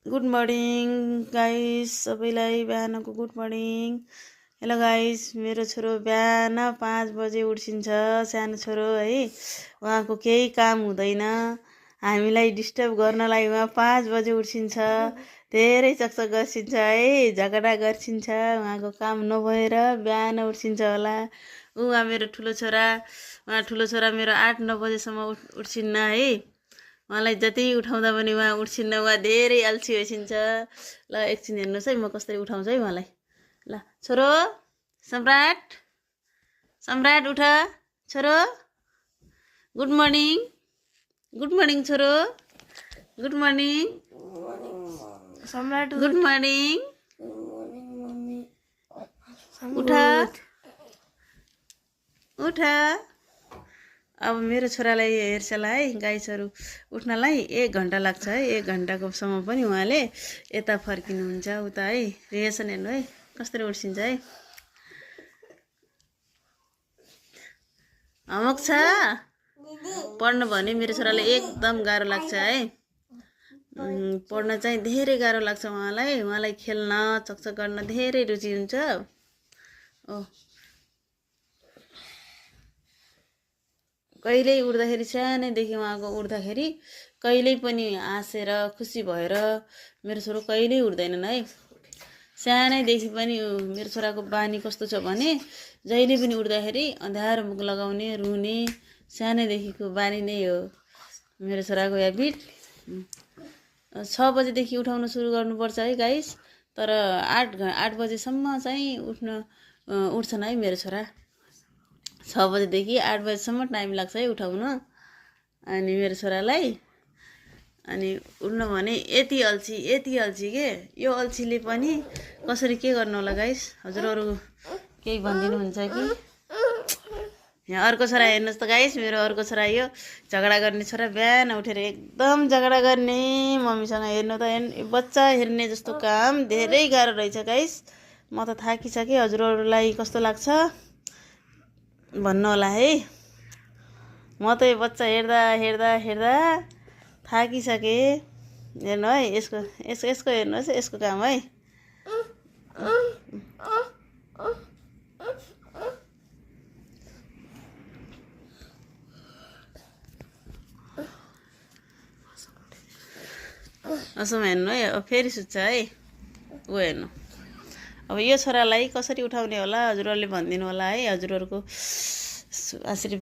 Good morning guys, सबैलाई बिहानको good morning. Hello guys, मेरो छोरो बिहान 5 बजे उठ्सिन्छ। सानो छोरो है, उहाँको केही काम हुँदैन, हामीलाई डिस्टर्ब गर्नलाई उहाँ 5 बजे उठ्सिन्छ। धेरै चकचक गर्छिन्छ है, झगडा गर्छिन्छ, उहाँको काम नभएर बिहान उठ्सिन्छ होला। उहाँ मेरो ठुलो छोरा, उहाँ ठुलो छोरा मेरो 8-9 बजेसम्म उठ्छिन्न है। उहाँलाई जति उठाउँदा पनि उहाँ उठ्छिन्न, उहाँ धेरै अल्छी भइसिन्छ। ल एकछिन हेर्नुहोस् है, म कसरी उठाउँछु है उहाँलाई। ल छोरो सम्राट, सम्राट उठ छोरो। गुड मर्निङ, गुड मर्निङ छोरो, गुड मर्निङ सम्राट। Good morning. उठ उठ। अब मेरो छोरालाई हेर्छला है, गाईहरू उठ्नलाई 1 घन्टा लाग्छ है। 1 घन्टाको सम्म पनि उहाँले यता फर्किनुहुन्छ उता है। रिएक्सन हेर्नु है, कसरी उठ्सिन्छ है। होमवर्क छ पढ्नु भने मेरो छोरालाई एकदम गाह्रो लाग्छ है। पढ्न चाहिँ धेरै गाह्रो लाग्छ उहाँलाई खेल्न चकचक गर्न धेरै रुचि हुन्छ। कहिल्यै उठ्दाखेरि सानैदेखि उहाँको उठ्दाखेरि कहिल्यै पनि हाँसेर खुसी भएर मेरो छोरो कहिल्यै उठ्दैनन् है। सानैदेखि पनि मेरो छोराको बानी कस्तो छ भने जहिले पनि उठ्दाखेरि अँध्यारो मुख लगाउने, रुने सानैदेखिको बानी नै हो मेरो छोराको ह्याबिट। 6 बजेदेखि उठाउन सुरु गर्नुपर्छ है गाइस, तर 8 बजेसम्म चाहिँ उठ्छन् है मेरो छोरा। 6 बजेदेखि 8 बजेसम्म टाइम लाग्छ है उठाउन अनि मेरो छोरालाई। अनि उठ्नु भने यति अल्छी के यो अल्छीले पनि कसरी के गर्नु होला गाइस। हजुरहरू केही भनिदिनुहुन्छ कि? यहाँ अर्को छोरा हेर्नुहोस् त गाइस, मेरो अर्को छोरा यो झगडा गर्ने छोरा। बिहान उठेर एकदम झगडा गर्ने मम्मीसँग। हेर्नु त बच्चा हेर्ने जस्तो काम धेरै गाह्रो रहेछ गाइस। म त थाकिसकेँ, हजुरहरूलाई कस्तो लाग्छ भन्नु होला है। म त यो बच्चा हेर्दा हेर्दा हेर्दा थाकिसकेँ। हेर्नु है, यसको हेर्नुहोस् यसको काम है। असम हेर्नु है, अब फेरि सुत्छ है ऊ हेर्नु। अब यो छोरालाई कसरी उठाउने होला हजुरहरूले भनिदिनु होला है। हजुरहरूको आशीर्वाद